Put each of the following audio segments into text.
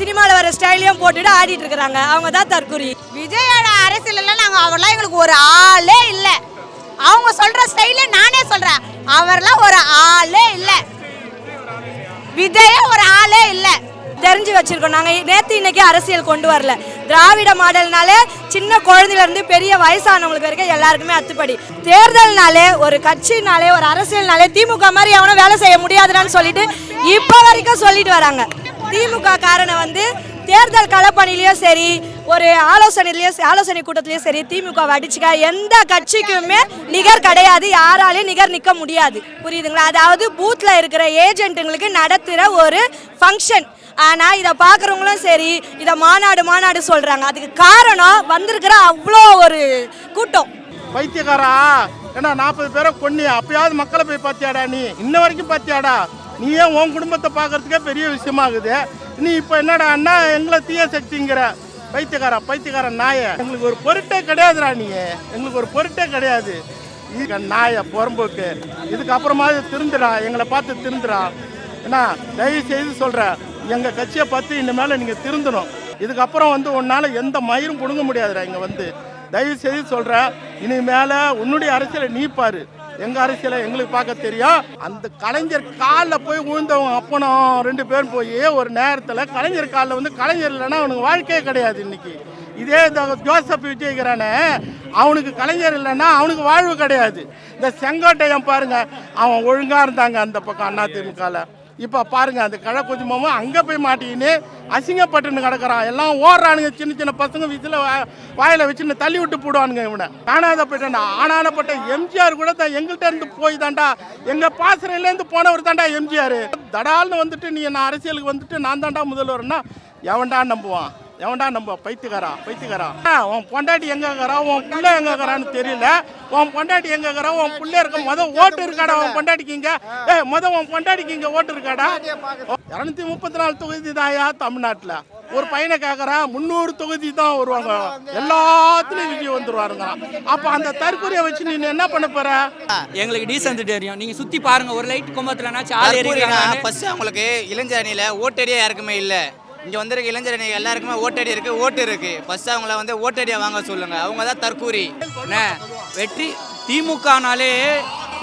சினிமாவில் வர ஸ்டைலையும் போட்டுட்டு ஆடிட்டு இருக்கிறாங்க. அவங்க தான் தற்குறி. விஜயோட அரசியல்லாம் நாங்கள் அவர்லாம் எங்களுக்கு ஒரு ஆளே இல்லை. அவங்க சொல்ற ஸ்டைல நானே சொல்றேன், அவர்லாம் ஒரு ஆளே இல்லை. விஜய ஒரு ஆளே இல்லை. தெரிஞ்சு வச்சிருக்கோம். நாங்கள் நேற்று இன்னைக்கு அரசியல் கொண்டு வரல. திராவிட மாடல்னாலே சின்ன குழந்தையிலேருந்து பெரிய வயசானவங்களுக்கு வரைக்கும் எல்லாருக்குமே அத்துப்படி. தேர்தல்னாலே ஒரு கட்சினாலே ஒரு அரசியல்னாலே திமுக மாதிரி எவனும் வேலை செய்ய முடியாதுன்னு சொல்லிட்டு இப்போ வரைக்கும் சொல்லிட்டு வராங்க. திமுக காரனை வந்து தேர்தல் களப்பணிலையும் சரி, ஒரு ஆலோசனை கூட்டத்திலையும் சரி, திமுக அடிச்சுக்க எந்த கட்சிக்குமே நிகர் கிடையாது. யாராலையும் நிகர் நிற்க முடியாது. புரியுதுங்களா? அதாவது பூத்தில் இருக்கிற ஏஜென்ட்டுங்களுக்கு நடத்துகிற ஒரு ஃபங்க்ஷன். ஆனால் இதை பார்க்குறவங்களும் சரி, இதை மாநாடு சொல்கிறாங்க. அதுக்கு காரணம் வந்திருக்கிற அவ்வளோ ஒரு கூட்டம். பைத்தியக்காரா, ஏன்னா 40 பேரை கொன்னியா? அப்பயாவது மக்களை போய் பார்த்தியாடா? நீ இன்ன வரைக்கும் பார்த்தியாடா? நீ ஏன் உன் குடும்பத்தை பார்க்கறதுக்கே பெரிய விஷயமாகுது. நீ இப்போ என்னடா அண்ணா எங்களை தீய சக்திங்கிற? பைத்தியக்கார நாய, எங்களுக்கு ஒரு பொருட்டே கிடையாதுடா. நீ எங்களுக்கு ஒரு பொருட்டே கிடையாது. நாய புறம்போக்கு. இதுக்கப்புறமாவது திருந்துடா, எங்களை பார்த்து திருந்துடா. ஏன்னா தயவு செய்து சொல்கிறேன், எங்கள் கட்சியை பார்த்து இனிமேல் நீங்கள் திருந்தணும். இதுக்கப்புறம் வந்து உன்னால் எந்த மயிரும் பிடுங்க முடியாதுடா. இங்கே வந்து தயவு செய்து சொல்கிறேன், இனிமேல் உன்னுடைய அரசியலை நீ பாரு, எங்கள் அரசியலை எங்களுக்கு பார்க்க தெரியும். அந்த கலைஞர் காலில் போய் விழுந்தவங்க அப்பனும் 2 பேரும் போய் ஒரு நேரத்தில் கலைஞர் காலில் வந்து கலைஞர் இல்லைன்னா அவனுக்கு வாழ்க்கையே கிடையாது. இன்னைக்கு இதே ஜோசப் விஜய்கிறானே, அவனுக்கு கலைஞர் இல்லைன்னா அவனுக்கு வாழ்வு கிடையாது. இந்த செங்கோட்டையன் பாருங்க, அவன் ஒழுங்காக இருந்தாங்க அந்த பக்கம் அதிமுகவில். இப்போ பாருங்க, அந்த கழக்குஜிமாவும் அங்கே போய் மாட்டிக்கின்னு அசிங்கப்பட்டுன்னு கிடக்கிறான். எல்லாம் ஓடுறானுங்க, சின்ன பசங்க வீட்டில் வாயில் வச்சுன்னு தள்ளி விட்டு போடுவானுங்க. இவனை காணாத போயிட்டான்டா. ஆனானப்பட்ட எம்ஜிஆர் கூட தான் எங்கள்கிட்ட இருந்து போய் தாண்டா, எங்கள் பாசறையிலேருந்து போனவர் தாண்டா எம்ஜிஆர். தடால்னு வந்துட்டு நீ என்ன அரசியலுக்கு வந்துட்டு நான் தாண்டா முதல்வர்னா எவன்டா நம்புவான்? பைத்தியக்காரா. உன் பொண்டாட்டி எங்க இருக்கிறா, உன் பிள்ளை எங்க இருக்கிறான்னு தெரியல. உன் பொண்டாட்டி எங்க இருக்கிறா, உன் பிள்ளை இருக்க ஓட்டு இருக்காடா உன் பொண்டாட்டிக்கு இங்க? உன் பொண்டாட்டிக்கு இங்க ஓட்டு இருக்காடா? 234 தொகுதி தாயா தமிழ்நாட்டில். ஒரு பையனை கேட்கறா 300 தொகுதி தான் வருவாங்க, எல்லாத்துலயும் விஜய் வந்துருவாருங்க. அப்ப அந்த தற்கொலையை வச்சு நீ என்ன பண்ண போற? எங்களுக்கு டீசன்ட் தெரியும். நீங்க சுத்தி பாருங்க, ஒரு லைட் கொம்பத்துலனாச்சும் ஆள் ஏறிக்கிறாங்க. ஃபர்ஸ்ட் அவங்களுக்கு இளைஞரணியில ஓட்டடியா யாருக்குமே இல்லை. இங்கே வந்திருக்க இளைஞரணி எல்லாருக்குமே ஓட்டடி இருக்குது, ஓட்டு இருக்குது. ஃபர்ஸ்ட் அவங்கள வந்து ஓட்டடியா வாங்க சொல்லுங்க. அவங்க தான் தற்கூரி. வெற்றி திமுகனாலே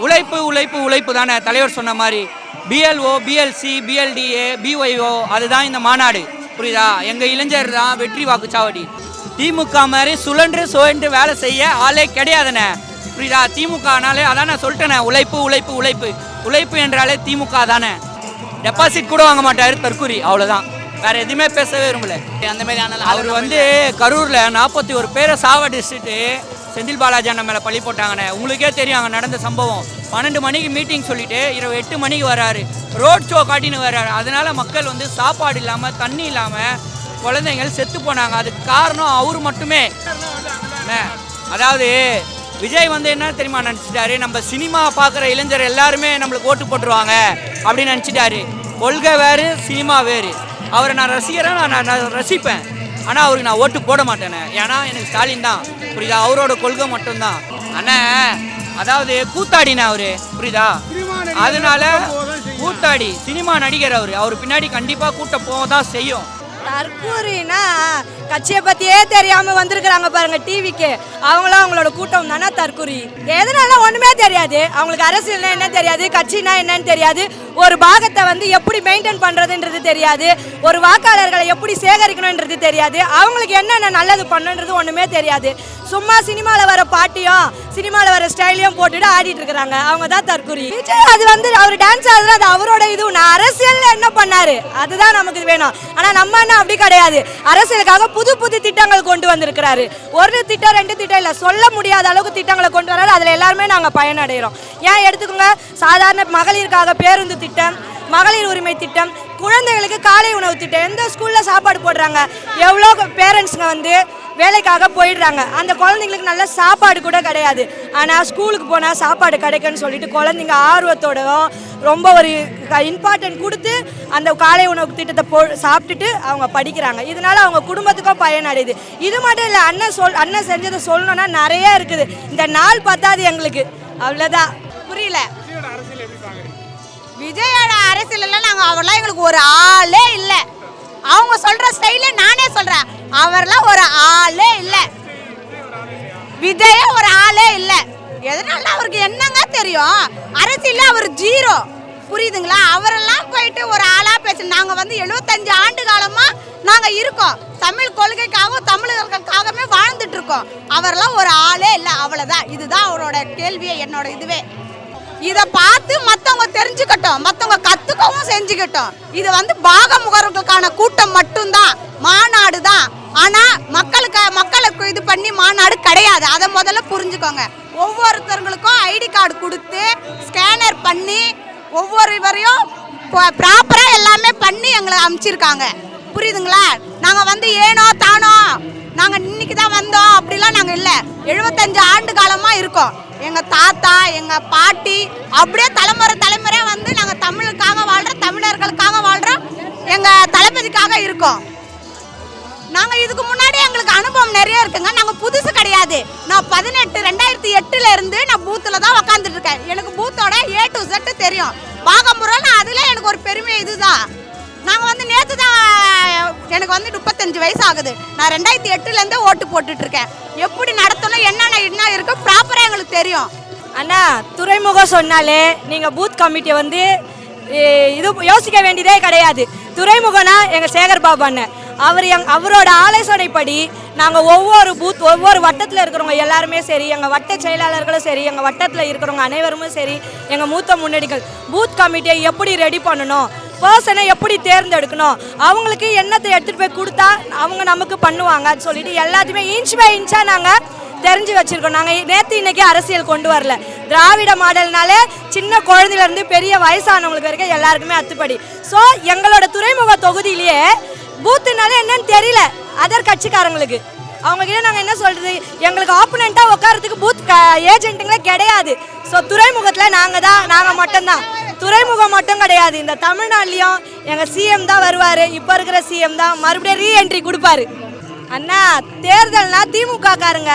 உழைப்பு தானே தலைவர் சொன்ன மாதிரி. BLO, BLC, BLDA, BYO அதுதான் இந்த மாநாடு. புரியுதா? எங்கள் இளைஞர் தான் வெற்றி வாக்குச்சாவடி. திமுக மாதிரி சுழன்று வேலை செய்ய ஆளே கிடையாதுண்ணே. புரியுதா? திமுகனாலே அதான் நான் சொல்லிட்டேனே, உழைப்பு என்றாலே திமுக தானே. டெபாசிட் கூட வாங்க மாட்டார் தற்கூரி, அவ்வளோதான். வேற எதுவுமே பேசவே விரும்பல. அந்த மாதிரி அவர் வந்து கரூரில் 41 பேரை சாவடிச்சுட்டு செந்தில் பாலாஜி அண்ணன் மேலே பழி போட்டாங்கண்ணே. உங்களுக்கே தெரியும் அங்கே நடந்த சம்பவம். 12 மணிக்கு மீட்டிங் சொல்லிட்டு 8 மணிக்கு வராரு, ரோட் ஷோ காட்டின்னு வர்றாரு. அதனால மக்கள் வந்து சாப்பாடு இல்லாமல், தண்ணி இல்லாமல் குழந்தைங்கள் செத்து போனாங்க. அதுக்கு காரணம் அவர் மட்டுமே. அதாவது விஜய் வந்து என்ன தெரியுமா நினச்சிட்டாரு, நம்ம சினிமா பார்க்குற இளைஞர் எல்லாருமே நம்மளுக்கு ஓட்டு போட்டுருவாங்க அப்படின்னு நினச்சிட்டாரு. கொள்கை வேறு, சினிமா வேறு. அவரை நான் ரசிக்கிறேன், நான் ரசிப்பேன். ஆனால் அவருக்கு நான் ஓட்டு போட மாட்டேனே. ஏன்னா எனக்கு ஸ்டாலின் தான். புரியுதா? அவரோட கொள்கை மட்டும்தான். அண்ணன் அதாவது கூத்தாடினா அவரு, புரியுதா? அதனால கூத்தாடி சினிமா நடிகர் அவர் பின்னாடி கண்டிப்பாக கூட்டம் போக தான் செய்யும். தற்கூரினா கட்சியை பற்றியே தெரியாமல் வந்திருக்கிறாங்க பாருங்க டிவிக்கு. அவங்களும் அவங்களோட கூட்டம் தானே தற்கூரி. எதனால ஒன்றுமே தெரியாது அவங்களுக்கு. அரசியல்னா என்ன தெரியாது, கட்சினா என்னன்னு தெரியாது, ஒரு பாகத்தை வந்து எப்படி மெயின்டைன் பண்ணுறதுன்றது தெரியாது, ஒரு வாக்காளர்களை எப்படி சேகரிக்கணுன்றது தெரியாது, அவங்களுக்கு என்னென்ன நல்லது பண்ணுன்றது ஒன்றுமே தெரியாது. சும்மா சினிமாவில் வர பாட்டியும் சினிமாவில் வர ஸ்டைலையும் போட்டுட்டு ஆடிட்டு இருக்கிறாங்க. அவங்க தான் தற்கூரி. விஜய் அது வந்து அவர் டான்ஸ் ஆடுறது அது அவரோட இது. நான் அரசியலில் என்ன பண்ணாரு அதுதான் நமக்கு வேணும். ஆனால் நம்ம என்ன அப்படி கிடையாது. அரசியலுக்காக புது திட்டங்கள் கொண்டு வந்திருக்கிறாரு. 1 திட்டம் 2 திட்டம் இல்லை, சொல்ல முடியாத அளவுக்கு திட்டங்களை கொண்டு வராரு. அதில் எல்லாருமே நாங்கள் பயனடைகிறோம். ஏன் எடுத்துக்கோங்க, சாதாரண மகளிருக்காக பேருந்து திட்டம், மகளிர் உரிமை திட்டம், குழந்தைகளுக்கு காலை உணவு திட்டம். எந்த ஸ்கூலில் சாப்பாடு போடுறாங்க, எவ்வளோ பேரண்ட்ஸுங்க வந்து வேலைக்காக போயிடுறாங்க, அந்த குழந்தைங்களுக்கு நல்ல சாப்பாடு கூட கிடையாது. ஆனால் ஸ்கூலுக்கு போனால் சாப்பாடு கிடைக்குன்னு சொல்லிட்டு குழந்தைங்க ஆர்வத்தோடவும் ரொம்ப ஒரு இம்பார்ட்டன்ட் கொடுத்து அந்த காலை உணவு திட்டத்தை சாப்பிட்டுட்டு அவங்க படிக்கிறாங்க. இதனால அவங்க குடும்பத்துக்கும் பயனடையுது. இது மட்டும் இல்லை, அண்ணன் செஞ்சதை சொல்லணும்னா நிறைய இருக்குது. இந்த நாள் பத்தாது எங்களுக்கு, அவ்வளோதான். புரியல. விஜயோட அரசியல்லாம் நாங்கள் அவர்லாம் எங்களுக்கு ஒரு ஆளே இல்லை. அவங்க சொல்ற ஸ்டைல நானே சொல்றேன், அவர்லாம் ஒரு ஆளே இல்லை. விஜய ஒரு ஆளே இல்லை. எதனால அவருக்கு என்னங்க தெரியும்? அரசியல்ல அவர் ஜீரோ, புரியுதுங்களா? அவரெல்லாம் போயிட்டு ஒரு ஆளா பேச, நாங்க வந்து 75 ஆண்டு காலமா நாங்க இருக்கோம், தமிழ் கொள்கைக்காகவும் தமிழர்களுக்காகவே வாழ்ந்துட்டு இருக்கோம். அவரெல்லாம் ஒரு ஆளே இல்லை, அவ்வளவுதான். இதுதான் அவரோட கேள்வியே, என்னோட இதுவே. இதை பார்த்து மற்றவங்க தெரிஞ்சுக்கட்டும், மற்றவங்க கற்றுக்கவும் செஞ்சுக்கட்டும். இது வந்து பாகமுகர்களுக்கான கூட்டம் மட்டும்தான், மாநாடு தான். ஆனால் மக்களுக்கு இது பண்ணி மாநாடு கிடையாது. அதை முதல்ல புரிஞ்சுக்கோங்க. ஒவ்வொருத்தவங்களுக்கும் ஐடி கார்டு கொடுத்து ஸ்கேனர் பண்ணி ஒவ்வொருவரையும் ப்ராப்பராக எல்லாமே பண்ணி எங்களை அனுப்பிச்சிருக்காங்க, புரியுதுங்களா? நாங்கள் வந்து ஏனோ தானோ நாங்கள் இன்னைக்கு தான் வந்தோம் அப்படிலாம் நாங்கள் இல்லை. 75 ஆண்டு காலமாக இருக்கோம். எங்கள் தாத்தா எங்கள் பாட்டி அப்படியே தலைமுறையாக வந்து நாங்கள் தமிழுக்காக வாழ்கிறோம், தமிழர்களுக்காக வாழ்கிறோம், எங்கள் தளபதிக்காக இருக்கோம். நாங்கள் இதுக்கு முன்னாடி எங்களுக்கு அனுபவம் நிறைய இருக்குங்க. நாங்கள் புதுசு கிடையாது. நான் 2008 இருந்து நான் பூத்தில் தான் உக்காந்துட்டு இருக்கேன். எனக்கு பூத்தோட A to Z தெரியும். பாகமுறைன்னு அதில் எனக்கு ஒரு பெருமை இதுதான். நாங்கள் வந்து நேற்று தான், எனக்கு வந்து 35 வயசு ஆகுது. நான் 2008 ஓட்டு போட்டுட்டு இருக்கேன். எப்படி நடத்தணும், என்ன இருக்கு ப்ராப்பராக எங்களுக்கு தெரியும். அண்ணா, துறைமுகம் சொன்னாலே நீங்கள் பூத் கமிட்டியை வந்து இது யோசிக்க வேண்டியதே கிடையாது. துறைமுகம்னா எங்கள் சேகர் பாபு அண்ணன், அவரோட ஆலோசனைப்படி நாங்கள் ஒவ்வொரு வட்டத்தில் இருக்கிறவங்க எல்லாருமே சரி, எங்கள் வட்ட செயலாளர்களும் சரி, எங்கள் வட்டத்தில் இருக்கிறவங்க அனைவருமே சரி, எங்கள் மூத்த முன்னோடிகள் பூத் கமிட்டியை எப்படி ரெடி பண்ணணும், பர்சனை எப்படி தேர்ந்தெடுக்கணும், அவங்களுக்கு என்னத்தை எடுத்துகிட்டு போய் கொடுத்தா அவங்க நமக்கு பண்ணுவாங்கன்னு சொல்லிட்டு எல்லாத்தையுமே இன்ச் பை இன்ச்சாக நாங்கள் தெரிஞ்சு வச்சுருக்கோம். நாங்கள் நேற்று இன்னைக்கு அரசியல் கொண்டு வரல. திராவிட மாடல்னாலே சின்ன குழந்தையிலேருந்து பெரிய வயசானவங்களுக்கு வரைக்கும் எல்லாருக்குமே அத்துப்படி. ஸோ எங்களோட துறைமுக தொகுதியிலேயே பூத்துனாலே என்னன்னு தெரியல அதர் கட்சிக்காரங்களுக்கு. அவங்ககிட்ட நாங்கள் என்ன சொல்கிறது, எங்களுக்கு ஆப்போனண்ட்டாக உட்காரத்துக்கு பூத் ஏஜென்ட்டுங்களே கிடையாது. ஸோ துறைமுகத்தில் நாங்கள் மட்டும்தான். துறைமுகம் மட்டும் கிடையாது, இந்த தமிழ்நாட்டிலையும் எங்கள் சிஎம் தான் வருவார். இப்போ இருக்கிற சிஎம் தான் மறுபடியும் ரீஎன்ட்ரி கொடுப்பாரு. அண்ணா, தேர்தல்னா திமுக காரங்க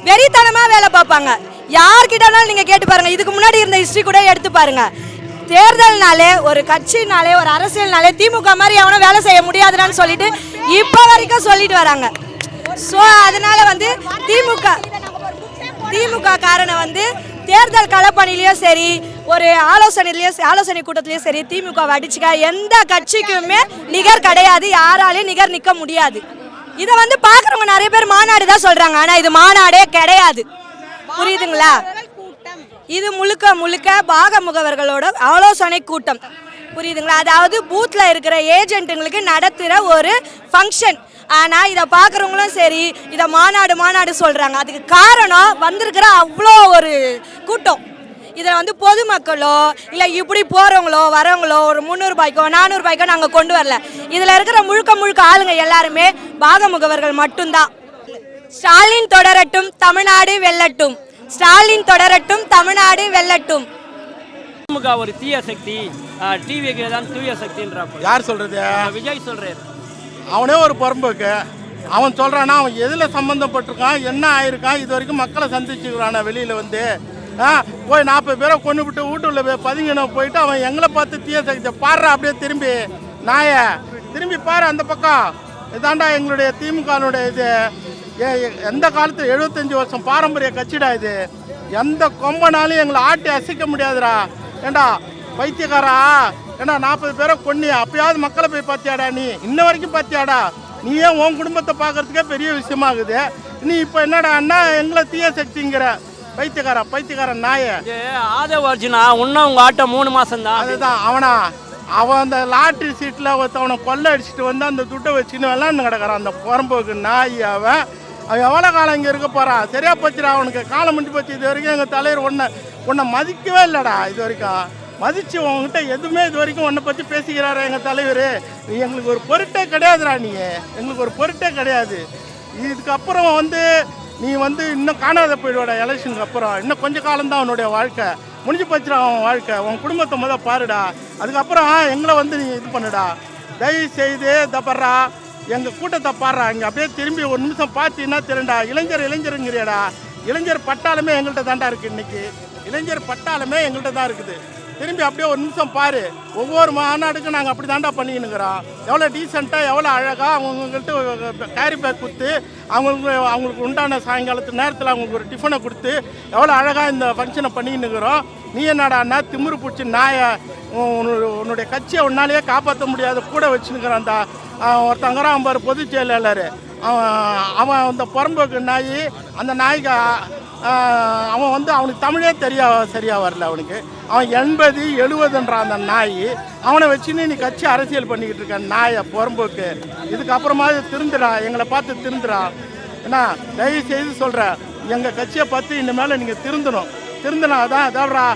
வெறித்தனமாக வேலை பார்ப்பாங்க. யார்கிட்டனாலும் நீங்கள் கேட்டு பாருங்கள், இதுக்கு முன்னாடி இருந்த ஹிஸ்ட்ரி கூட எடுத்து பாருங்க. தேர்தல்னாலே ஒரு கட்சினாலே ஒரு அரசியல்னாலே திமுக மாதிரி எவனும் வேலை செய்ய முடியாதுன்னு சொல்லிட்டு இப்போ வரைக்கும் சொல்லிட்டு வராங்க. ஸோ அதனால வந்து திமுக காரனை வந்து தேர்தல் களப்பணிலையும் சரி, ஒரு ஆலோசனை கூட்டத்திலையும் சரி, திமுக அடிச்சுக்க எந்த கட்சிக்குமே நிகர் கிடையாது, யாராலையும் நிகர் நிற்க முடியாது. இதை வந்து பார்க்குறவங்க நிறைய பேர் மாநாடு தான் சொல்கிறாங்க, ஆனால் இது மாநாடே கிடையாது, புரியுதுங்களா? இது முழுக்க பாகமுகவர்களோட ஆலோசனை கூட்டம், புரியுதுங்களா? அதாவது பூத்தில் இருக்கிற ஏஜென்ட்டுங்களுக்கு நடத்துகிற ஒரு ஃபங்க்ஷன். ஆனால் இதை பார்க்குறவங்களும் சரி, இதை மாநாடு சொல்கிறாங்க. அதுக்கு காரணம் வந்திருக்கிற அவ்வளோ ஒரு கூட்டம். இதில் வந்து பொதுமக்களோ இல்லை இப்படி போகிறவங்களோ வரவங்களோ ஒரு 300 ரூபாய்க்கோ 400 ரூபாய்க்கோ நாங்கள் கொண்டு வரல. இதில் இருக்கிற முழுக்க ஆளுங்க எல்லாருமே பாகமுகவர்கள் மட்டும்தான். ஸ்டாலின் தொடரட்டும், தமிழ்நாடு வெல்லட்டும். ஸ்டாலின் தொடரட்டும், தமிழ்நாடு வெல்லட்டும். திமுக ஒரு தீய சக்தி, டிவிக்கு தான் தூய சக்தின்றாங்க. யார் சொல்றது? விஜய் சொல்றாரு. அவனே ஒரு புறம்போக்கு. அவன் சொல்கிறான்னா அவன் எதில் சம்மந்தப்பட்டிருக்கான், என்ன ஆயிருக்கான், இது வரைக்கும் மக்களை சந்திச்சுக்கிறானா வெளியில் வந்து போய் 40 பேரை கொண்டு விட்டு வீட்டுள்ள போய் பதுங்கின போயிட்டு அவன் எங்களை பார்த்து தீய சக்தியை பாடுறா. அப்படியே திரும்பி பாரு அந்த பக்கம். இதாண்டா எங்களுடைய திமுகனுடைய இது. எந்த காலத்து 75 வருஷம் பாரம்பரிய கட்சிடா இது. எந்த கொம்பனாலும் எங்களை ஆட்டி அசைக்க முடியாதுடா. ஏண்டா பைத்தியக்காரா, ஏண்டா 40 பேரை கொன்னியா, அப்பயாவது மக்களை போய் பார்த்தியாடா? நீ இன்ன வரைக்கும் பார்த்தியாடா? நீ ஏன் உன் குடும்பத்தை பார்க்கறதுக்கே பெரிய விஷயமாகுது. நீ இப்போ என்னடா அண்ணா எங்களை தீய சக்திங்கிற பைத்தியக்கார நாய. ஆதவ அர்ஜுனா இன்னும் உங்க ஆட்டம் 3 மாசம் தான். அதுதான் அவன் அந்த லாட்ரி சீட்டில் அவனை கொள்ளை அடிச்சுட்டு வந்து அந்த துட்டை வச்சுன்னு விளாண்டு கிடக்கிறான் அந்த புறம்போக்கு நாய். அவன் எவ்வளோ காலம் இங்கே இருக்க போகிறான்? சரியா போச்சுடா, அவனுக்கு காலம் முடிஞ்சு போச்சு. இது வரைக்கும் எங்கள் தலைவர் உன்னை மதிக்கவே இல்லைடா. இது வரைக்கும் மதித்து உங்ககிட்ட எதுவுமே இது வரைக்கும் உன்னை பற்றி பேசிக்கிறாரா எங்கள் தலைவர்? நீ எங்களுக்கு ஒரு பொருட்டே கிடையாதுடா. நீ எங்களுக்கு ஒரு பொருட்டே கிடையாது. இதுக்கப்புறம் நீ இன்னும் காணாத போயிடுவாடா. எலெக்ஷனுக்கு அப்புறம் இன்னும் கொஞ்சம் காலம்தான் அவனுடைய வாழ்க்கை. முடிஞ்சு போச்சுடா அவன் வாழ்க்கை. உன் குடும்பத்தை முதல் பாருடா, அதுக்கப்புறம் எங்களை நீ இது பண்ணுடா. தயவு செய்து தப்பறா எங்கள் கூட்டத்தை பாடுறா. இங்கே அப்படியே திரும்பி ஒரு நிமிஷம் பார்த்தீங்கன்னா தெரியும்டா. இளைஞருங்கிறியாடா. இளைஞர் பட்டாளமே எங்கள்கிட்ட தாண்டா இருக்குது. இன்னைக்கு இளைஞர் பட்டாளமே எங்கள்கிட்ட தான் இருக்குது. திரும்பி அப்படியே ஒரு நிமிஷம் பாரு. ஒவ்வொரு மாநாடுக்கும் நாங்கள் அப்படி தாண்டா பண்ணிக்கினுக்கிறோம். எவ்வளோ டீசெண்டாக எவ்வளோ அழகாக அவங்கள்ட்ட கேரி பேக் கொடுத்து அவங்களுக்கு உண்டான சாயங்காலத்து நேரத்தில் அவங்களுக்கு ஒரு டிஃபனை கொடுத்து எவ்வளோ அழகாக இந்த ஃபங்க்ஷனை பண்ணிக்கினுக்கிறோம். நீ என்னடான்னா திமிரு பிடிச்சி நாயை உன்னுடைய கட்சியை உன்னாலேயே காப்பாற்ற முடியாத கூட வச்சுன்னுக்கிறான். அந்த ஒருத்தங்கிறான் பாரு பொதுச் செயலாளர், அவன் அந்த புறம்போக்கு நாய், அந்த நாய்க்கு அவன் அவனுக்கு தமிழே சரியாக வரல. அவனுக்கு அவன் 80-70ன்றான் அந்த நாய். அவனை வச்சுன்னு நீ கட்சி அரசியல் பண்ணிக்கிட்டு இருக்க நாயை புறம்போக்கு. இதுக்கப்புறமா திருந்துடா, எங்களை பார்த்து திருந்துடா. ஏன்னா தயவு செய்து சொல்கிறேன், எங்கள் கட்சியை பார்த்து இனிமேல் நீங்கள் திருந்தணும் தான். அதாவடா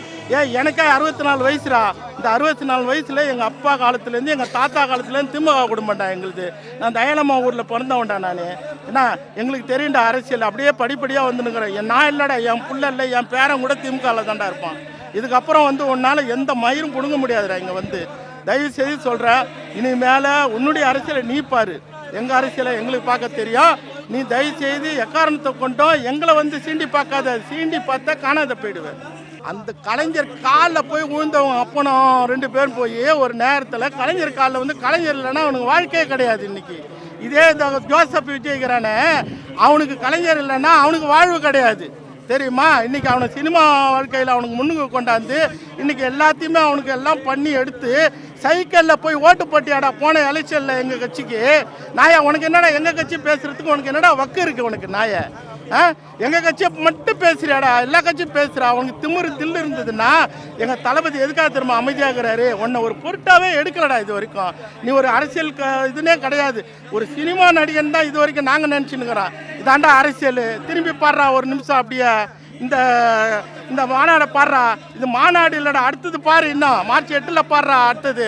எனக்கே 64 வயசுடா. இந்த 64 வயசில் எங்கள் அப்பா காலத்துலேருந்து எங்கள் தாத்தா காலத்துலேருந்து திமுக குடும்பம்டா எங்களுது. நான் தயலம்மா ஊரில் பிறந்தவன்டா நான். ஏன்னா எங்களுக்கு தெரியும்டா அரசியல் அப்படியே படிப்படியாக வந்துனுக்கிறேன். நான் இல்லைடா, என் புள்ள இல்லை, என் பேரன் கூட திமுகவில் தான்டா இருப்பான். இதுக்கப்புறம் உன்னால் எந்த மயிரும் பிடுங்க முடியாதுடா. இங்கே தயவு செய்து சொல்கிறேன், இனிமேல் உன்னுடைய அரசியலை நீ பாரு, எங்கள் அரசியலை எங்களுக்கு பார்க்க தெரியும். நீ தயவு செய்து எக்காரணத்தை கொண்டோம் எங்களை சீண்டி பார்க்காத. சீண்டி பார்த்தா காணாத போயிடுவேன். அந்த கலைஞர் காலில் போய் விழுந்தவங்க அப்பனும் 2 பேரும் போய் ஒரு நேரத்தில் கலைஞர் காலில் கலைஞர் இல்லைன்னா அவனுக்கு வாழ்க்கையே கிடையாது. இன்னைக்கு இதே ஜோசப் விஜய்கிறானே, அவனுக்கு கலைஞர் இல்லைன்னா அவனுக்கு வாழ்வு கிடையாது தெரியுமா? இன்னைக்கு அவனை சினிமா வாழ்க்கையில் அவனுக்கு முன்னுக்கு கொண்டாந்து இன்னைக்கு எல்லாத்தையுமே அவனுக்கு எல்லாம் பண்ணி எடுத்து சைக்கிளில் போய் ஓட்டு போட்டியாடா போன எலெக்ஷனில் எங்கள் கட்சிக்கு. நாயா உனக்கு என்னடா எங்கள் கட்சி பேசுகிறதுக்கு உனக்கு என்னடா வக்கு இருக்குது உனக்கு நாயை? எங்கள் கட்சியை மட்டும் பேசுறியாடா, எல்லா கட்சியும் பேசுகிறா. அவனுக்கு தில்லு இருந்ததுன்னா எங்கள் தளபதி எதுக்காக திரும்ப அமைதியாகிறாரு? உன்னை ஒரு பொருட்டாவே எடுக்கலடா இது வரைக்கும். நீ ஒரு அரசியல் இதுனே கிடையாது, ஒரு சினிமா நடிகன் தான் இது வரைக்கும் நாங்கள் நினச்சின்னுக்கிறோம். இதாண்டா அரசியல். திரும்பி பாடுறா ஒரு நிமிஷம் அப்படியே இந்த மாநாடை பாடுறா. இது மாநாடு இல்லைடா, அடுத்தது பாரு. இன்னும் மார்ச் 8 பாடுறா. அடுத்தது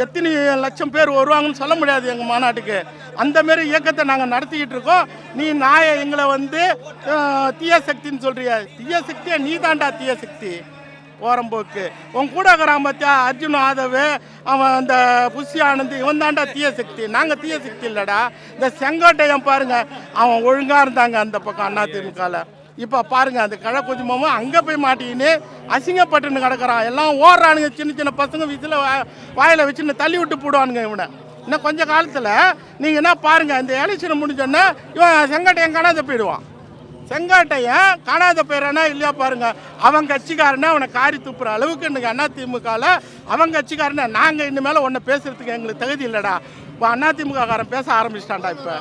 எத்தனை லட்சம் பேர் வருவாங்கன்னு சொல்ல முடியாது எங்கள் மாநாட்டுக்கு. அந்தமாரி இயக்கத்தை நாங்கள் நடத்திக்கிட்டு இருக்கோம். நீ நாயை எங்களை தீய சக்தின்னு சொல்கிறியா? தீய சக்தியா? நீ தாண்டா தீய சக்தி போகிறம்போக்கு. உன் கூட இருக்கிறான் பார்த்தியா அர்ஜுன் ஆதவ், அவன் அந்த புஷி ஆனந்த், இவன் தாண்டா தீய சக்தி. நாங்கள் தீய சக்தி இல்லைடா. இந்த செங்கோட்டையன் பாருங்க, அவன் ஒழுங்காக இருந்தாங்க அந்த பக்கம் அதிமுகவில். இப்போ பாருங்க அந்த கழக்குஜிமாவும் அங்கே போய் மாட்டிக்கின்னு அசிங்கப்பட்டுன்னு கிடக்கிறான். எல்லாம் ஓடுறானுங்க, சின்ன பசங்க வீட்டில் வாயில் வச்சுன்னு தள்ளி விட்டு போடுவானுங்க இவனை. இன்னும் கொஞ்சம் காலத்தில் நீங்கள் என்ன பாருங்கள், இந்த எலெக்ஷன் முடிஞ்சோன்னா இவன் செங்கோட்டையன் காணாத போயிடுவான். செங்கோட்டையன் காணாத போயிடறானா இல்லையா பாருங்க. அவன் கட்சிக்காரனை அவனை காரி துப்புற அளவுக்கு இன்னைக்கு அதிமுகவில் அவன் கட்சிக்காரனை நாங்கள் இனிமேல் ஒன்றை பேசுறதுக்கு எங்களுக்கு தகுதி இல்லைடா. இப்போ அதிமுககாரன் பேச ஆரம்பிச்சிட்டான்டா. இப்போ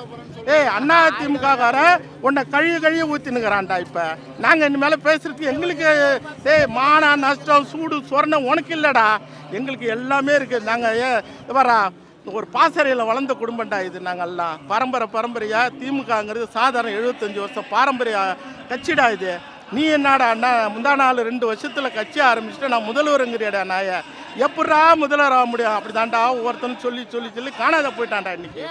அதிமுககாரன் உன்னை கழுவி ஊற்றினுக்கிறான்டா. இப்போ நாங்கள் இனிமேல் பேசுறதுக்கு எங்களுக்கு மானா நஷ்டம் சூடு சொரணம் உனக்கு இல்லைடா, எங்களுக்கு எல்லாமே இருக்குது. நாங்கள் வரா ஒரு பாசறையில் வளர்ந்த குடும்பம்டா இது. நாங்கள்லாம் பரம்பரையாக திமுகங்கிறது சாதாரண 75 வருஷம் பாரம்பரிய கட்சிடா இது. நீ என்னடா அண்ணா முந்தா நாள் 2 வருஷத்தில் கட்சி ஆரம்பிச்சுட்டு நான் முதல்வருங்கிறியாடா நாயை? எப்படா முதல்வர் ஆக முடியும்? அப்படி தாண்டா ஒவ்வொருத்தனும் சொல்லி காணாத போயிட்டான்டா. இன்னைக்கு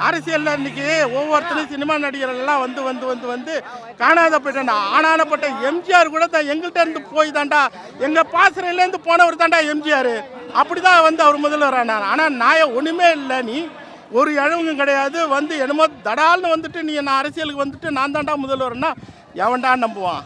அரசியலில் இன்னைக்கு ஒவ்வொருத்தரும் சினிமா நடிகர்கள்லாம் வந்து காணாத போயிட்டான்டா. ஆனானப்பட்ட எம்ஜிஆர் கூட தான் எங்கள்கிட்ட இருந்து போய் தாண்டா, எங்கள் பாசறையிலேருந்து போனவர் தாண்டா எம்ஜிஆர். அப்படி தான் அவர் முதல்வர் ஆனார். ஆனால் நாயை ஒன்றுமே இல்லை, நீ ஒரு இழவும் கிடையாது. என்னமோ தடால்னு நீ என்ன அரசியலுக்கு நான் தாண்டா முதல்வர்னா எவன்டா நம்புவான்?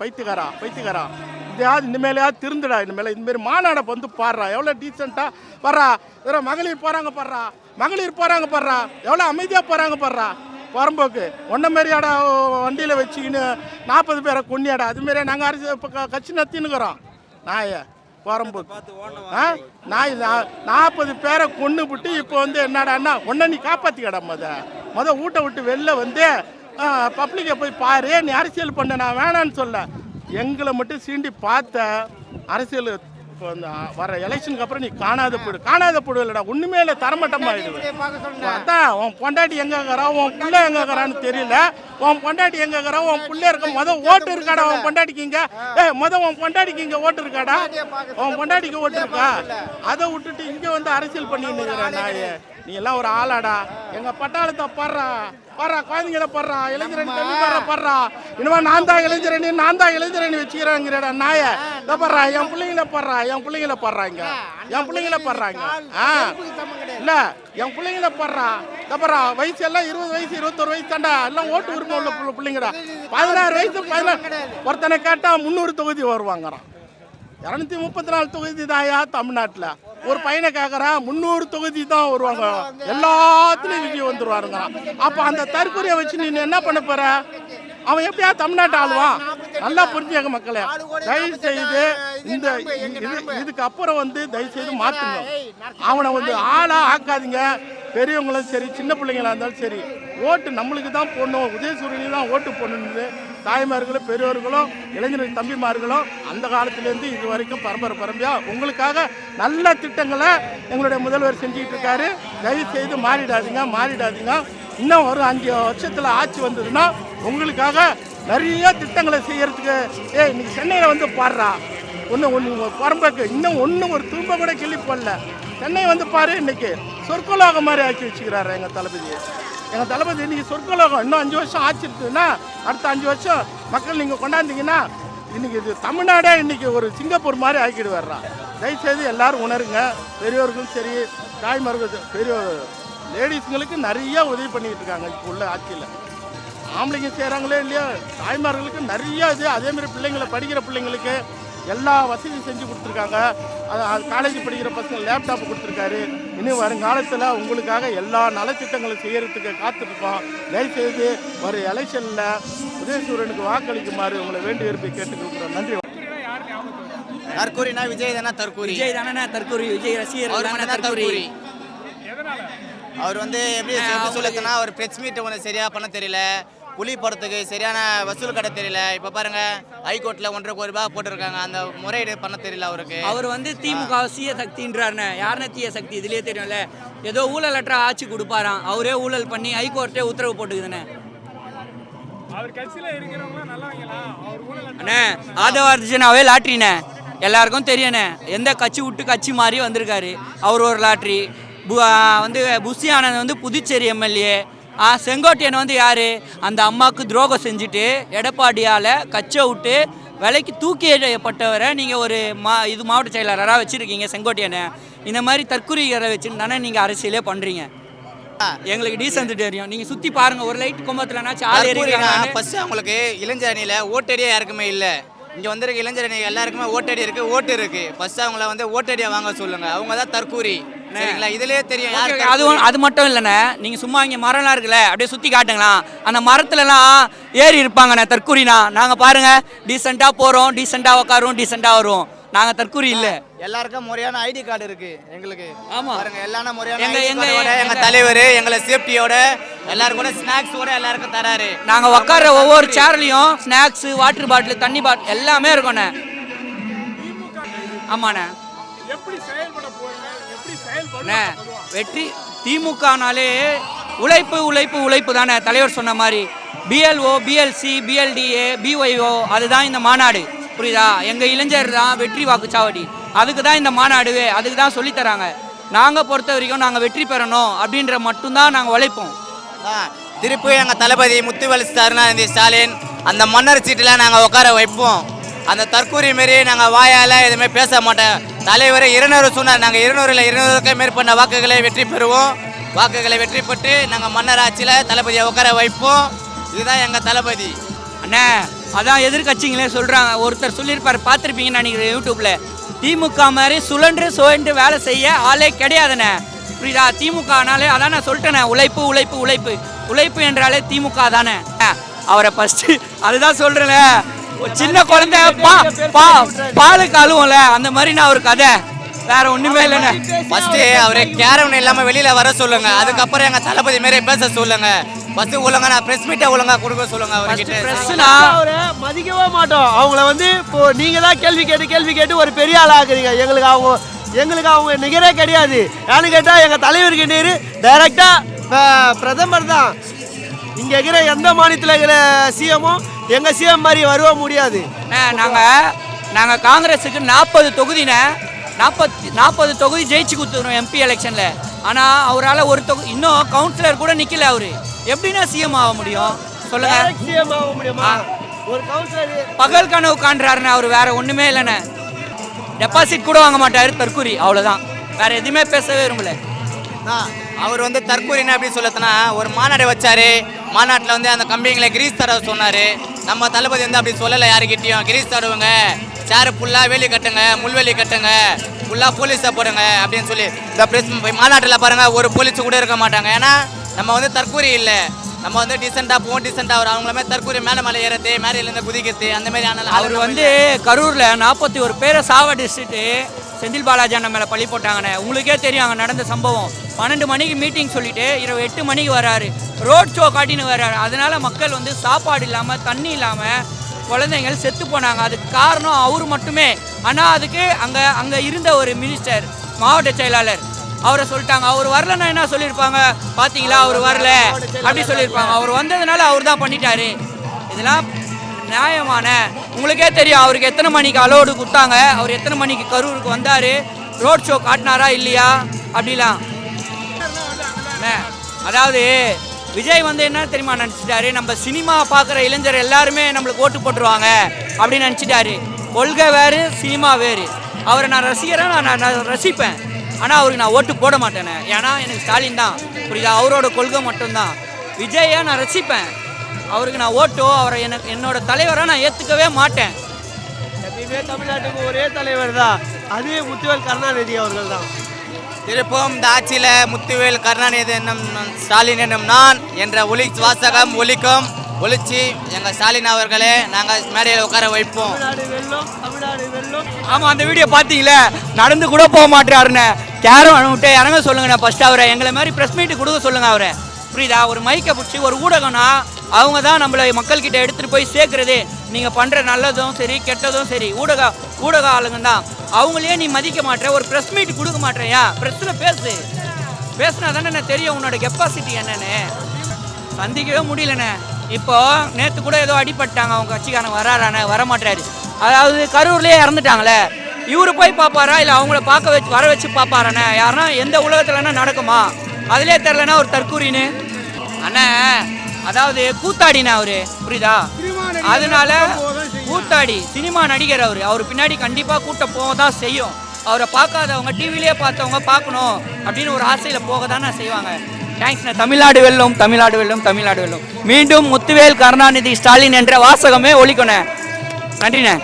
பைத்தியக்காரா. இதையாவது இனிமேலையாவது திருந்துடா. இனிமேல் இதுமாரி மாநாடை பாடுறா, எவ்வளோ டீசெண்டாக பாடுறா. வேற மகளிர் போகிறாங்க பாடுறா, எவ்வளோ அமைதியாக போகிறாங்க பாடுறா. புறம்போக்கு ஒன்றை மாரியாடா வண்டியில் வச்சுக்கின்னு 40 பேரை கொன்னியாடா. அதுமாரியே நாங்கள் அரசியல் இப்போ கட்சி நடத்தினுக்கிறோம். நாயை புறம்போக்கு நாய் 40 பேரை கொன்று விட்டு இப்போ என்னடான்னா ஒன்றை நீ காப்பாற்றிக்கடா. மொதல் வீட்டை விட்டு வெளில பப்ளிக்கை போய் பாரு. நீ அரசியல் பண்ண நான் வேணான்னு சொல்ல. எங்களை மட்டும் சீண்டி பார்த்த அரசியல் இப்போ வர எலெக்ஷனுக்கு அப்புறம் நீ காணாத போடுவில்லடா. ஒன்றுமே இல்லை, தரமட்டமாகிடுவேன். அதான் உன் பொண்டாட்டி எங்கே இருக்கிறா, உன் பிள்ளை எங்கே இருக்கிறான்னு தெரியல. உன் பொண்டாட்டி எங்கே இருக்கிறா, உன் பிள்ளை இருக்க ஓட்டு இருக்காடா உன் பொண்டாட்டிக்கு இங்கே? உன் பொண்டாட்டிக்கு இங்கே ஓட்டு இருக்காடா? உன் பொண்டாட்டிக்கு ஓட்டு இருக்கா? அதை விட்டுட்டு இங்கே அரசியல் பண்ணின்னு இருக்கிற நாயே. நீ எல்லாம் ஒரு ஆளாடா. எங்கள் பட்டாளத்தை பாடுறா, குழந்தைங்கள பாடுறா, இளைஞரணி பாடுறா. இனிமே நான் தான் இளைஞரணி வச்சுக்கிறாங்கிறடா நாயை. இதை பாடுறா, என் பிள்ளைங்கள பாடுறாங்க. இல்லை என் பிள்ளைங்கள பாடுறா. இதை பாடுறா, வயசு எல்லாம் 20 வயசு 21 வயசு தாண்டா. எல்லாம் ஓட்டு உரிமை உள்ள பிள்ளைங்கடா. 16 வயசு 16 ஒருத்தனை கேட்டால் 300 தொகுதி வருவாங்கிறான். 234 தொகுதி தாயா தமிழ்நாட்டில். ஒரு பையனை கேட்குறான் 300 தொகுதி தான் வருவாங்க, எல்லாத்துலேயும் விஜய் வந்துருவாருங்க. அப்போ அந்த தற்கொலையை வச்சு நீ என்ன பண்ண போற? அவன் எப்படியா தமிழ்நாட்டை ஆளுவான்? நல்லா புரிஞ்சுக்க மக்களே. தயவு செய்து இந்த இதுக்கு அப்புறம் வந்து தயவு செய்து மாற்றுங்க. அவனை வந்து ஆளாக ஆக்காதீங்க. பெரியவங்களும் சரி, சின்ன பிள்ளைங்களா இருந்தாலும் சரி, ஓட்டு நம்மளுக்கு தான் போடணும், உதயசூரியனுக்கு தான் ஓட்டு போடணுன்னு தாய்மார்களும் பெரியவர்களும் இளைஞர்கள் தம்பிமார்களும் அந்த காலத்துலேருந்து இது வரைக்கும் பரம்பரையாக உங்களுக்காக நல்ல திட்டங்களை எங்களுடைய முதல்வர் செஞ்சுக்கிட்டு இருக்காரு. தயவு செய்து மாறிடாதீங்க. இன்னும் ஒரு 5 வருஷத்தில் ஆட்சி வந்ததுன்னா உங்களுக்காக நிறைய திட்டங்களை செய்யறதுக்கு. இன்னைக்கு சென்னையில் வந்து பாடுறா ஒன்று பரம்பரைக்கு இன்னும் ஒரு துரும்ப கூட கிள்ளி போடல. சென்னை வந்து பாரு, இன்னைக்கு சொர்க்கலோகம் மாதிரி ஆக்கி வச்சுக்கிறாரு எங்கள் தளபதி. இன்னைக்கு சொர்க்கலோகம். இன்னும் 5 வருஷம் ஆட்சி இருக்குதுன்னா அடுத்த 5 வருஷம் மக்கள் நீங்கள் கொண்டாந்தீங்கன்னா இன்னைக்கு இது தமிழ்நாடே இன்னைக்கு ஒரு சிங்கப்பூர் மாதிரி ஆக்கிட்டு வர்றா. தயவுசெய்து எல்லாரும் உணருங்க. பெரியவர்களும் சரி, தாய்மார்கள், பெரிய லேடிஸுங்களுக்கு நிறைய உதவி பண்ணிக்கிட்டு இருக்காங்க இப்போ உள்ள ஆட்சியில். ஆம்பளைங்க செய்கிறாங்களே இல்லையா, தாய்மார்களுக்கு நிறைய இது. அதேமாதிரி பிள்ளைங்களை, படிக்கிற பிள்ளைங்களுக்கு எல்லா வசதியும் செஞ்சு கொடுத்துருக்காங்க. காலேஜ் படிக்கிற பசங்க லேப்டாப் கொடுத்துருக்காரு. இன்னும் வருங்காலத்தில் உங்களுக்காக எல்லா நலத்திட்டங்களும் செய்யறதுக்கு காத்துட்ருக்கோம். தயவுசெய்து ஒரு எலெக்ஷனில் உதயசூரனுக்கு வாக்களிக்குமாறு உங்களை வேண்டி விரும்பி கேட்டுக்கிறோம். நன்றி. தற்கூரினா விஜய் தானே தற்கூரி. விஜய் ரசிகர் தற்கூரி. அவர் வந்து எப்படி சொல்லுதுன்னா, ஒரு பிரஸ் மீட் ஒன்று சரியாக பண்ண தெரியல, புலி படத்துக்கு சரியான வசூல் கடை தெரியல. இப்போ பாருங்க, ஹைகோர்ட்டில் 1.5 கோடி ரூபாய் போட்டிருக்காங்க, அந்த முறையீடு பண்ண தெரியல அவருக்கு. அவர் வந்து திமுக தீய சக்தின்றாருன்னு. யாருன்னு தீய சக்தி இதுலேயே தெரியும்ல. ஏதோ ஊழலற்ற ஆட்சி கொடுப்பாராம், அவரே ஊழல் பண்ணி ஹைகோர்ட்டே உத்தரவு போட்டுக்குதுண்ணே. அண்ணே ஆதவர்ஜனாவே லாட்ரிண்ணே, எல்லாருக்கும் தெரியண்ணே. எந்த கட்சி விட்டு கட்சி மாறி வந்திருக்காரு. அவர் ஒரு லாட்ரி. வந்து புஷி ஆனந்த் வந்து புதுச்சேரி எம்எல்ஏ. செங்கோட்டையன் வந்து யார்? அந்த அம்மாவுக்கு துரோகம் செஞ்சுட்டு எடப்பாடியால் கட்சியை விட்டு விலைக்கு தூக்கி எறியப்பட்டவரை நீங்கள் ஒரு மாவட்ட செயலாளராக வச்சுருக்கீங்க செங்கோட்டையனை. இந்த மாதிரி தற்கொலைகளை வச்சுன்னு தானே நீங்கள் அரசியலே பண்ணுறீங்க. எங்களுக்கு டீசன்ட் தெரியும். நீங்கள் சுற்றி பாருங்கள், ஒரு லைட் கும்பத்துலனாச்சும் ஆள் ஏறிங்க. ஃபஸ்ட்டு அவங்களுக்கு இளைஞர் அணியில் ஓட்டடியே யாருக்குமே இல்லை. இங்கே வந்திருக்க இளைஞர் அணி எல்லாருக்குமே ஓட்டடி இருக்குது, ஓட்டு இருக்குது. ஃபஸ்ட்டு அவங்கள வந்து ஓட்டடியை வாங்க சொல்லுங்கள். அவங்க தான் தற்கூரி. சரிங்களா? இதுலேயே தெரியும். அது மட்டும் இல்லைண்ணே, நீங்கள் சும்மா இங்கே மரம்லாம் இருக்குல்ல, அப்படியே சுற்றி காட்டுங்களா. அந்த மரத்துலலாம் ஏறி இருப்பாங்கண்ணே தற்கூரினா. நாங்கள் பாருங்கள், டீசெண்டாக போகிறோம், டீசெண்டாக உட்காரோம், டீசெண்டாக வருவோம். நாங்கள் தற்கூரி இல்லை. எல்லாருக்கும் முறையான ஐடி கார்டு இருக்கு எங்களுக்கு. ஆமாம் பாருங்க, எல்லாரும் முறையான எங்கள் தலைவர் எங்களை சேஃப்டியோட எல்லாரும் கூட ஸ்நாக்ஸோட எல்லாருக்கும் தராரு. நாங்கள் உட்கார ஒவ்வொரு சேர்லையும் ஸ்நாக்ஸு, வாட்டர் பாட்டில், தண்ணி பாட்டில் எல்லாமே இருக்கோண்ணே. ஆமாண்ணே. வெற்றி திமுகனாலே உழைப்பு தானே. தலைவர் சொன்ன மாதிரி BLO, BLC, BLDA, BYO அதுதான் இந்த மாநாடு. புரியுதா? எங்கள் இளைஞர் தான் வெற்றி வாக்குச்சாவடி. அதுக்கு தான் இந்த மாநாடுவே, அதுக்கு தான் சொல்லித்தராங்க. நாங்கள் பொறுத்த வரைக்கும் நாங்கள் வெற்றி பெறணும் அப்படின்ற மட்டும்தான் நாங்கள் உழைப்போம். திருப்பி எங்கள் தளபதி முத்துவேல் கருணாநிதி ஸ்டாலின் அந்த மன்னர் சீட்டில் நாங்கள் உட்கார வைப்போம். அந்த தற்கூரி மாரி நாங்கள் வாயால் எதுவுமே பேச மாட்டோம். தலைவர் 200 சொன்னார். நாங்கள் 200க்கு மேற்பட்ட வாக்குகளை வெற்றி பெறுவோம். வாக்குகளை வெற்றி பெற்று நாங்கள் மன்னர் ஆட்சியில் தளபதியை உட்கார வைப்போம். இதுதான் எங்கள் தளபதி. அண்ணே, அதான் எதிர்கட்சிங்களே சொல்கிறாங்க. ஒருத்தர் சொல்லியிருப்பார், பார்த்துருப்பீங்கன்னு நினைக்கிறேன் யூடியூப்பில். திமுக மாதிரி சுழன்று வேலை செய்ய ஆளே கிடையாதுண்ணே. புரியுதா? திமுகனாலே அதான் நான் சொல்லிட்டேனே, உழைப்பு என்றாலே திமுக தானே. அவரை ஃபஸ்ட்டு அதுதான் சொல்கிறேன். சின்ன குழந்தை பாலுக்கு அழுவும்ல, அந்த மாதிரி நான் ஒரு கதை, வேற ஒண்ணுமே இல்லைண்ணே. ஃபர்ஸ்ட் அவரை கேரவன் இல்லாம வெளியில வர சொல்லுங்க. அதுக்கப்புறம் எங்க தளபதி மாரி பேச சொல்லுங்க. ஃபர்ஸ்ட் ஒழுங்கா நான் பிரஸ் மீட்டை ஒழுங்கா கொடுக்க சொல்லுங்க. அவர்கிட்ட அவரை மதிக்கவே மாட்டோம். அவங்கள வந்து இப்போ நீங்க தான் கேள்வி கேட்டு ஒரு பெரிய ஆள் ஆக்குறீங்க. எங்களுக்கு அவங்க நிகரே கிடையாது. ஏன்னு கேட்டா எங்க தலைவருக்கு நீர் டைரக்டா பிரதமர் தான். இங்க இருக்கிற எந்த மாநிலத்தில் இருக்கிற சிஎம்மும் எங்க சிஎம் மாதிரி வருவ முடியாது. நாங்க காங்கிரஸுக்கு 40 தொகுதினே, 40 தொகுதி ஜெயிச்சு கொடுத்துருவோம் எம்பி எலெக்ஷன்ல. ஆனா அவரால் ஒரு தொகுதி இன்னும் கவுன்சிலர் கூட நிக்கல. அவரு எப்படின்னா சிஎம் ஆக முடியும் சொல்லுங்க? சிஎம் ஆக முடியுமா? ஒரு கவுன்சிலர் பகல் கனவு காண்றாருண்ணே. அவர் வேற ஒண்ணுமே இல்லைண்ணே. டெபாசிட் கூட வாங்க மாட்டாரு, தற்கூரி, அவ்வளவுதான். வேற எதுவுமே பேசவே விரும்பல. அவர் வந்து தற்கூரின்னு எப்படி சொல்லத்துனா, ஒரு மாநாடு வச்சாரு. மாநாட்டில் வந்து அந்த கம்பெனிகளை கிரீஸ் தடவை சொன்னார். நம்ம தளபதி வந்து அப்படி சொல்லலை யாருக்கிட்டையும். கிரீஸ் தடவுங்க, சேரு ஃபுல்லாக வேலி கட்டுங்க, முள்வேலி கட்டுங்க, ஃபுல்லாக போலீஸை போடுங்க அப்படின்னு சொல்லி இந்த ப்ரெஸ் மாநாட்டில் பாருங்கள் ஒரு போலீஸ் கூட இருக்க மாட்டாங்க. ஏன்னா நம்ம வந்து தற்கூரி இல்லை, நம்ம வந்து டீசெண்டாக போவோம், டீசெண்டாக வரும். அவங்கள மாதிரி தற்கூரி மேலே ஏறது, மேலேருந்து குதிக்கிறது அந்த மாதிரி ஆனால் அவர் வந்து கரூரில் 41 பேரை சாவடிச்சுட்டு செந்தில் பாலாஜி அண்ணன் மேலே பழி போட்டாங்கண்ணே. உங்களுக்கே தெரியும் அங்கே நடந்த சம்பவம். 12 மணிக்கு மீட்டிங் சொல்லிட்டு இரவு 8 மணிக்கு வராரு, ரோட் ஷோ காட்டின்னு வர்றாரு. அதனால மக்கள் வந்து சாப்பாடு இல்லாமல் தண்ணி இல்லாமல் குழந்தைங்கள் செத்து போனாங்க. அதுக்கு காரணம் அவர் மட்டுமே. ஆனால் அதுக்கு அங்கே இருந்த ஒரு மினிஸ்டர், மாவட்ட செயலாளர், அவரை சொல்லிட்டாங்க. அவர் வரலன்னா என்ன சொல்லியிருப்பாங்க, பார்த்தீங்களா அவர் வரல அப்படி சொல்லியிருப்பாங்க. அவர் வந்ததுனால அவர் தான் பண்ணிட்டாரு. இதெல்லாம் நியாயமான? உங்களுக்கே தெரியும் அவருக்கு எத்தனை மணிக்கு அலோடு கொடுத்தாங்க, அவர் எத்தனை மணிக்கு கரூருக்கு வந்தார், ரோட் ஷோ காட்டினாரா இல்லையா அப்படிலாம். அதாவது விஜய் வந்து என்ன தெரியுமா நினச்சிட்டாரு, நம்ம சினிமா பார்க்குற இளைஞர் எல்லாருமே நம்மளுக்கு ஓட்டு போட்டுருவாங்க அப்படின்னு நினச்சிட்டாரு. கொள்கை வேறு, சினிமா வேறு. அவரை நான் ரசிக்கிறேன், நான் ரசிப்பேன். ஆனால் அவருக்கு நான் ஓட்டு போட மாட்டேனே. ஏன்னா எனக்கு ஸ்டாலின் தான், புரியுதா, அவரோட கொள்கை மட்டும்தான். விஜயை நான் ரசிப்பேன், அவருக்கு நான் ஓட்டோ அவரை என்னோட தலைவராக நான் ஏற்றுக்கவே மாட்டேன். எப்பயுமே தமிழ்நாட்டுக்கு ஒரே தலைவர் தான், அதுவே முத்துவேல் கருணாநிதி அவர்கள் தான். திருப்பம் இந்த ஆட்சியில் முத்துவேல் கருணாநிதி என்னும் ஸ்டாலின் என்னும் நான் என்ற வாசகம் ஒழிச்சு எங்கள் ஸ்டாலின் அவர்களே நாங்கள் மேடையில் உட்கார வைப்போம். தமிழ்நாடு வெல்லும். ஆமாம், அந்த வீடியோ பார்த்தீங்களே, நடந்து கூட போக மாட்டேறாருண்ணே. கேரம் விட்டு இறங்க சொல்லுங்கண்ணே. ஃபஸ்ட்டு அவரை எங்களை மாதிரி ப்ரெஸ் மீட்டு கொடுக்க சொல்லுங்கள் அவரை, புரியுதா. ஒரு மைக்கை பிடிச்சி ஒரு ஊடகம்னா அவங்க தான் நம்மளை மக்கள்கிட்ட எடுத்துகிட்டு போய் சேர்க்குறது. நீங்கள் பண்ணுற நல்லதும் சரி கெட்டதும் சரி ஊடக ஆளுங்க தான். அவங்களையே நீ மதிக்க மாட்டேற, ஒரு ப்ரெஸ் மீட் கொடுக்க மாட்டேறியா? ப்ரெஸ்ஸில் பேசுனா தானே தெரியும் உன்னோட கெப்பாசிட்டி என்னன்னு. சந்திக்கவே முடியலண்ணே. இப்போ நேற்று கூட ஏதோ அடிபட்டாங்க, அவங்க கட்சிக்காரங்க வராறானே, வரமாட்டாரு. அதாவது கரூர்லேயே இறந்துட்டாங்களே, இவரு போய் பார்ப்பாரா இல்லை அவங்கள வர வச்சு பார்ப்பாரானே? யாருன்னா எந்த உலகத்துலன்னா நடக்குமா? அதிலே தெரிலனா ஒரு தற்கூரின்னு அண்ணா. அதாவது கூத்தாடினா அவரு, புரியுதா. அதனால கூத்தாடி சினிமா நடிகர் அவர் பின்னாடி கண்டிப்பாக கூட்டம் போக தான் செய்யும். அவரை பார்க்காதவங்க டிவிலேயே பார்த்தவங்க பார்க்கணும் அப்படின்னு ஒரு ஆசையில் போக தானே செய்வாங்க. தேங்க்ஸ்ண்ணே. தமிழ்நாடு வெல்லும், தமிழ்நாடு வெல்லும், தமிழ்நாடு வெல்லும். மீண்டும் முத்துவேல் கருணாநிதி ஸ்டாலின் என்ற வாசகமே ஒழிக்கணும். நன்றிண்ணே.